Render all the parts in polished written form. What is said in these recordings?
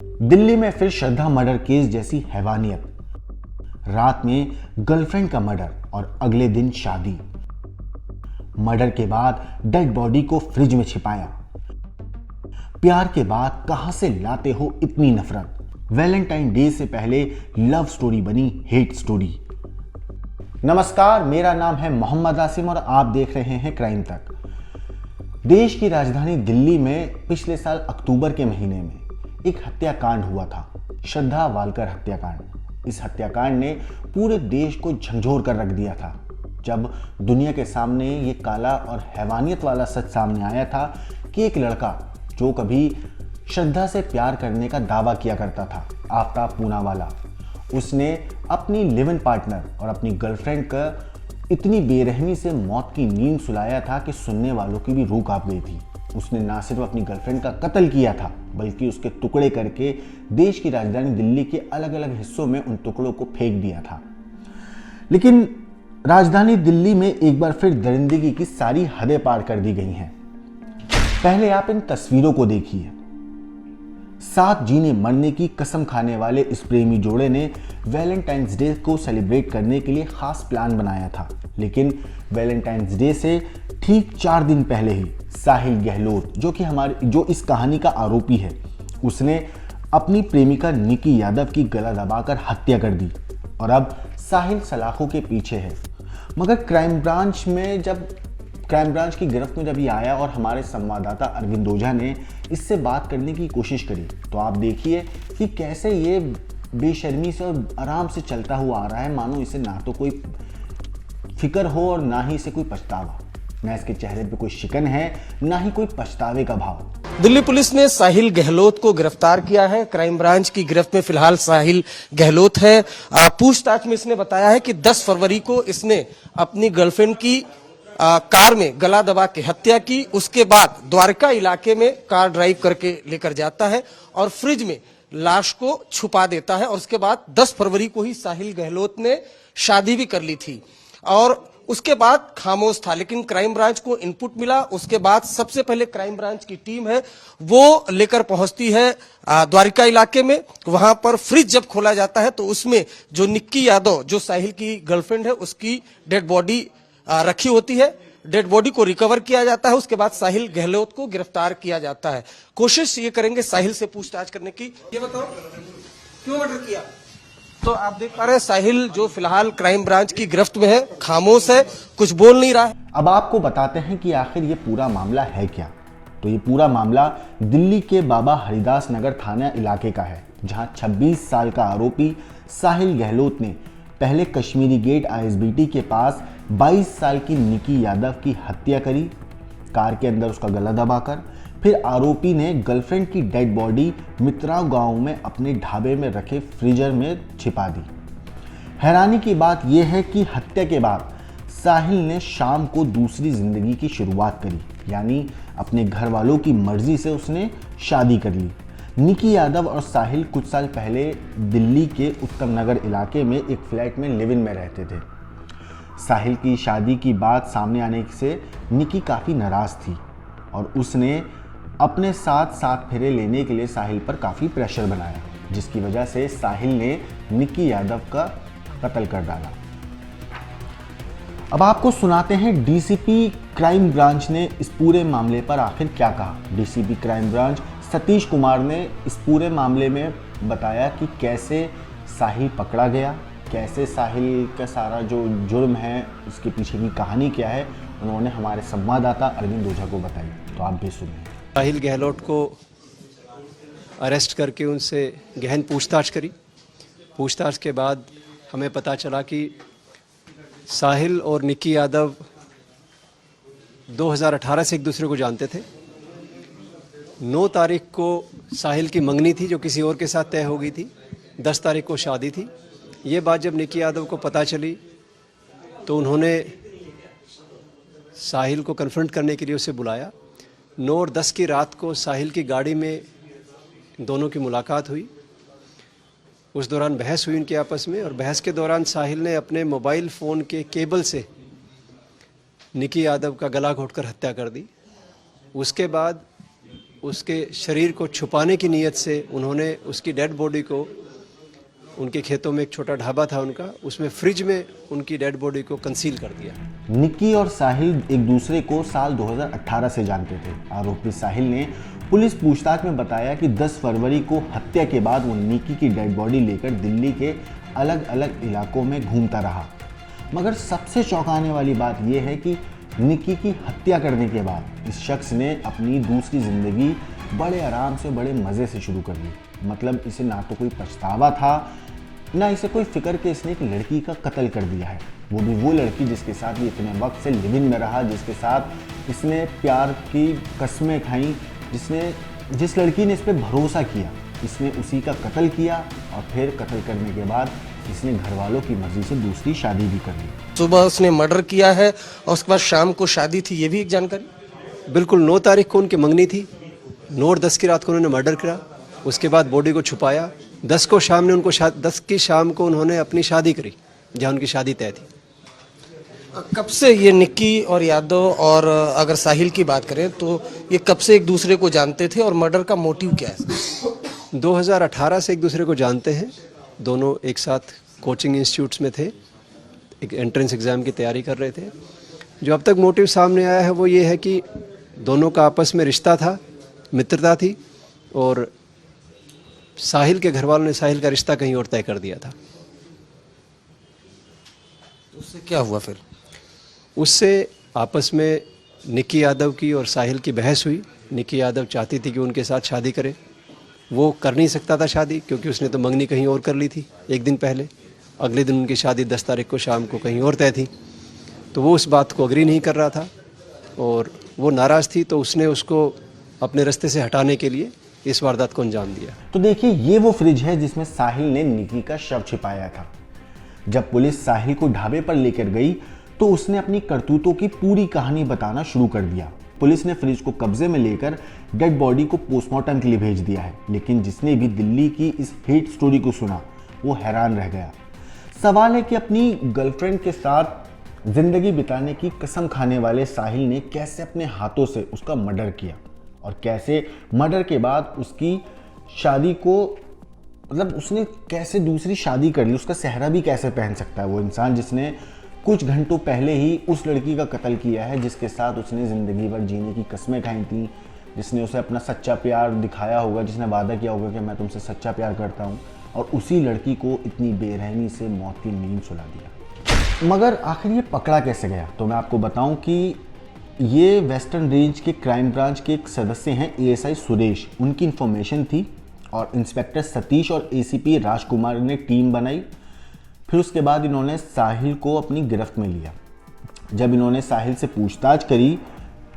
दिल्ली में फिर श्रद्धा murder case जैसी हैवानियत। रात में गर्लफ्रेंड का मर्डर और अगले दिन शादी। मर्डर के बाद डेड बॉडी को फ्रिज में छिपाया। प्यार के बाद कहां से लाते हो इतनी नफरत। वैलेंटाइन डे से पहले लव स्टोरी बनी हेट स्टोरी। नमस्कार, मेरा नाम है मोहम्मद आसिम और आप देख रहे हैं क्राइम तक। देश की राजधानी दिल्ली में पिछले साल अक्टूबर के महीने में एक हत्याकांड हुआ था, श्रद्धा वालकर हत्याकांड। इस हत्याकांड ने पूरे देश को झंझोर कर रख दिया था। जब दुनिया के सामने ये काला और हैवानियत वाला सच सामने आया था कि एक लड़का जो कभी श्रद्धा से प्यार करने का दावा किया करता था, आफ्ताब पूनावाला, उसने अपनी लिव इन पार्टनर और अपनी गर्लफ्रेंड का इतनी बेरहमी से मौत की नींद सुलाया था कि सुनने वालों की भी रूह कांप गई थी। उसने ना सिर्फ अपनी गर्लफ्रेंड का कत्ल किया था, बल्कि उसके टुकड़े करके देश की राजधानी दिल्ली के अलग अलग हिस्सों में उन टुकड़ों को फेंक दिया था। लेकिन राजधानी दिल्ली में एक बार फिर दरिंदगी की सारी हदें पार कर दी गई हैं। पहले आप इन तस्वीरों को देखिए। साथ जीने मरने की कसम खाने वाले इस प्रेमी जोड़े ने वैलेंटाइंस डे को सेलिब्रेट करने के लिए खास प्लान बनाया था। लेकिन वैलेंटाइंस डे से ठीक 4 दिन पहले ही साहिल गहलोत, जो इस कहानी का आरोपी है, उसने अपनी प्रेमिका निकी यादव की गला दबाकर हत्या कर दी और अब साहिल सलाखों के पीछे है। मगर क्राइम ब्रांच की गिरफ्त में जब ये आया और हमारे संवाददाता अरविंद ओझा ने इससे बात करने की कोशिश करी, तो आप देखिए कि कैसे ये बेशर्मी से और आराम से चलता हुआ आ रहा है, मानो इसे ना तो कोई फिक्र हो और ना ही इसे कोई पछतावा। ना इसके चेहरे पे कोई शिकन है, ना ही कोई पछतावे का भाव। दिल्ली पुलिस ने साहिल गहलोत को गिरफ्तार किया है। क्राइम ब्रांच की गिरफ्त में फिलहाल साहिल गहलोत है। पूछताछ में इसने बताया है कि 10 फरवरी को इसने अपनी गर्लफ्रेंड की कार में गला दबा के हत्या की। उसके बाद द्वारका इलाके में कार ड्राइव करके लेकर जाता है और फ्रिज में लाश को छुपा देता है। और उसके बाद 10 फरवरी को ही साहिल गहलोत ने शादी भी कर ली थी और उसके बाद खामोश था। लेकिन क्राइम ब्रांच को इनपुट मिला। उसके बाद सबसे पहले क्राइम ब्रांच की टीम है वो लेकर पहुंचती है द्वारका इलाके में। वहां पर फ्रिज जब खोला जाता है तो उसमें जो निक्की यादव, जो साहिल की गर्लफ्रेंड है, उसकी डेड बॉडी रखी होती है। डेड बॉडी को रिकवर किया जाता है। उसके बाद साहिल गहलोत को गिरफ्तार किया जाता है। कोशिश ये करेंगे साहिल से पूछताछ करने की। ये बताओ क्यों मर्डर किया? तो आप देख पा रहे हैं साहिल जो फिलहाल क्राइम ब्रांच की गिरफ्त में है, खामोश है, कुछ बोल नहीं रहा है। अब आपको बताते हैं कि आखिर ये पूरा मामला है क्या। तो ये पूरा मामला दिल्ली के बाबा हरिदास नगर थाना इलाके का है, जहां 26 साल का आरोपी साहिल गहलोत ने पहले कश्मीरी गेट आईएसबीटी के पास 22 साल की निकी यादव की हत्या करी, कार के अंदर उसका गला दबाकर। फिर आरोपी ने गर्लफ्रेंड की डेड बॉडी मित्राव गांव में अपने ढाबे में रखे फ्रीजर में छिपा दी। हैरानी की बात यह है कि हत्या के बाद साहिल ने शाम को दूसरी जिंदगी की शुरुआत करी, यानी अपने घर वालों की मर्जी से उसने शादी कर ली। निकी यादव और साहिल कुछ साल पहले दिल्ली के उत्तम नगर इलाके में एक फ्लैट में लिव इन में रहते थे। साहिल की शादी की बात सामने आने से निकी काफ़ी नाराज़ थी और उसने अपने साथ 7 फेरे लेने के लिए साहिल पर काफ़ी प्रेशर बनाया, जिसकी वजह से साहिल ने निकी यादव का कत्ल कर डाला। अब आपको सुनाते हैं डीसीपी क्राइम ब्रांच ने इस पूरे मामले पर आखिर क्या कहा। DCP crime branch Satish Kumar ने इस पूरे मामले में बताया कि कैसे साहिल पकड़ा गया, कैसे साहिल का सारा जो जुर्म है उसके पीछे की कहानी क्या है, उन्होंने हमारे संवाददाता अरविंद ओझा को बताई। तो आप भी सुनिए। साहिल गहलोत को अरेस्ट करके उनसे गहन पूछताछ करी। पूछताछ के बाद हमें पता चला कि साहिल और निकी यादव 2018 से एक दूसरे को जानते थे। 9 तारीख को साहिल की मंगनी थी जो किसी और के साथ तय हो गई थी। 10 तारीख को शादी थी। ये बात जब निकी यादव को पता चली तो उन्होंने साहिल को कन्फ्रंट करने के लिए उसे बुलाया। 9 और 10 की रात को साहिल की गाड़ी में दोनों की मुलाकात हुई। उस दौरान बहस हुई उनके आपस में और बहस के दौरान साहिल ने अपने मोबाइल फ़ोन के केबल से निकी यादव का गला घोंटकर हत्या कर दी। उसके बाद उसके शरीर को छुपाने की नीयत से उन्होंने उसकी डेड बॉडी को, उनके खेतों में एक छोटा ढाबा था उनका, उसमें फ्रिज में उनकी डेड बॉडी को कंसील कर दिया। निक्की और साहिल एक दूसरे को साल 2018 से जानते थे। आरोपी साहिल ने पुलिस पूछताछ में बताया कि 10 फरवरी को हत्या के बाद वो निक्की की डेड बॉडी लेकर दिल्ली के अलग अलग इलाकों में घूमता रहा। मगर सबसे चौंकाने वाली बात यह है कि निक्की की हत्या करने के बाद इस शख्स ने अपनी दूसरी ज़िंदगी बड़े आराम से, बड़े मज़े से शुरू कर दी। मतलब इसे ना तो कोई पछतावा था, ना इसे कोई फिक्र कि इसने एक लड़की का कत्ल कर दिया है, वो भी वो लड़की जिसके साथ ये इतने वक्त से लिव इन में रहा, जिसके साथ इसने प्यार की कस्में खाई, जिस लड़की ने इस पर भरोसा किया, इसने उसी का कत्ल किया और फिर कत्ल करने के बाद इसने घर वालों की मर्जी से दूसरी शादी भी कर ली। सुबह उसने मर्डर किया है और उसके बाद शाम को शादी थी, ये भी एक जानकारी। बिल्कुल 9 तारीख को उनकी मंगनी थी, 9 और 10 की रात को उन्होंने मर्डर किया, उसके बाद बॉडी को छुपाया। 10 की शाम को उन्होंने अपनी शादी करी, जहाँ उनकी शादी तय थी। कब से ये निक्की और यादव, और अगर साहिल की बात करें तो ये कब से एक दूसरे को जानते थे और मर्डर का मोटिव क्या है? 2018 से एक दूसरे को जानते हैं। दोनों एक साथ कोचिंग इंस्टीट्यूट्स में थे, एक एंट्रेंस एग्ज़ाम की तैयारी कर रहे थे। जो अब तक मोटिव सामने आया है वो ये है कि दोनों का आपस में रिश्ता था, मित्रता थी, और साहिल के घर वालों ने साहिल का रिश्ता कहीं और तय कर दिया था। उससे क्या हुआ फिर? उससे आपस में निक्की यादव की और साहिल की बहस हुई। निक्की यादव चाहती थी कि उनके साथ शादी करे, वो कर नहीं सकता था शादी, क्योंकि उसने तो मंगनी कहीं और कर ली थी एक दिन पहले। अगले दिन उनकी शादी 10 तारीख को शाम को कहीं और तय थी, तो वो उस बात को अग्री नहीं कर रहा था और वो नाराज़ थी, तो उसने उसको अपने रास्ते से हटाने के लिए इस वारदात को अंजाम दिया। तो देखिए, ये वो फ्रिज है जिसमें साहिल ने निक्की का शव छिपाया था। जब पुलिस साहिल को ढाबे पर लेकर गई तो उसने अपनी करतूतों की पूरी कहानी बताना शुरू कर दिया। पुलिस ने फ्रिज को कब्जे में लेकर डेड बॉडी को पोस्टमार्टम के लिए भेज दिया है, लेकिन जिसने भी दिल्ली की इस हेट स्टोरी को सुना वो हैरान रह गया। सवाल है कि अपनी गर्लफ्रेंड के साथ जिंदगी बिताने की कसम खाने वाले साहिल ने कैसे अपने हाथों से उसका मर्डर किया, और कैसे मर्डर के बाद उसकी शादी को, मतलब उसने कैसे दूसरी शादी कर ली, उसका सेहरा भी कैसे पहन सकता है वो इंसान जिसने कुछ घंटों पहले ही उस लड़की का कत्ल किया है, जिसके साथ उसने ज़िंदगी भर जीने की कस्में खाई थी, जिसने उसे अपना सच्चा प्यार दिखाया होगा, जिसने वादा किया होगा कि मैं तुमसे सच्चा प्यार करता हूँ, और उसी लड़की को इतनी बेरहमी से मौत की नींद सुला दिया। मगर आखिर ये पकड़ा कैसे गया? तो मैं आपको बताऊं कि ये वेस्टर्न रेंज के क्राइम ब्रांच के एक सदस्य हैं ASI सुरेश, उनकी इन्फॉर्मेशन थी, और इंस्पेक्टर सतीश और ACP राजकुमार ने टीम बनाई। फिर उसके बाद इन्होंने साहिल को अपनी गिरफ्त में लिया। जब इन्होंने साहिल से पूछताछ करी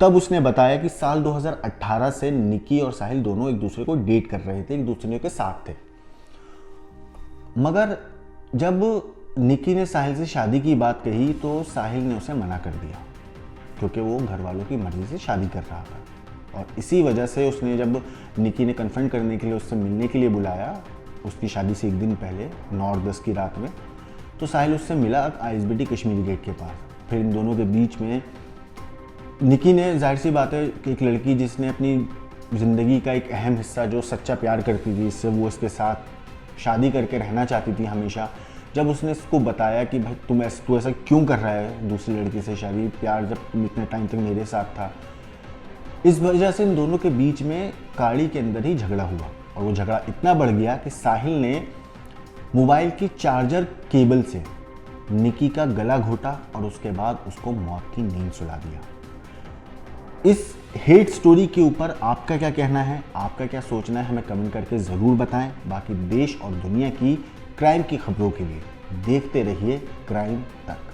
तब उसने बताया कि साल 2018 से निक्की और साहिल दोनों एक दूसरे को डेट कर रहे थे, एक दूसरे के साथ थे। मगर जब निक्की ने साहिल से शादी की बात कही तो साहिल ने उसे मना कर दिया, क्योंकि वो घर वालों की मर्जी से शादी कर रहा था। और इसी वजह से उसने, जब निक्की ने कन्फर्म करने के लिए उससे मिलने के लिए बुलाया उसकी शादी से एक दिन पहले 9 और 10 की रात में, तो साहिल उससे मिला ISBT कश्मीरी गेट के पास। फिर इन दोनों के बीच में निक्की ने, जाहिर सी बात है कि एक लड़की जिसने अपनी ज़िंदगी का एक अहम हिस्सा, जो सच्चा प्यार करती थी, इससे वो इसके साथ शादी करके रहना चाहती थी हमेशा, जब उसने इसको बताया कि भाई तू ऐसा क्यों कर रहा है दूसरी लड़की से शादी, प्यार जब तुम इतने टाइम तक मेरे साथ था, इस वजह से इन दोनों के बीच में गाड़ी के अंदर ही झगड़ा हुआ। और वो झगड़ा इतना बढ़ गया कि साहिल ने मोबाइल की चार्जर केबल से निक्की का गला घोटा और उसके बाद उसको मौत की नींद सुला दिया। इस हेट स्टोरी के ऊपर आपका क्या कहना है, आपका क्या सोचना है, हमें कमेंट करके ज़रूर बताएं। बाकी देश और दुनिया की क्राइम की खबरों के लिए देखते रहिए क्राइम तक।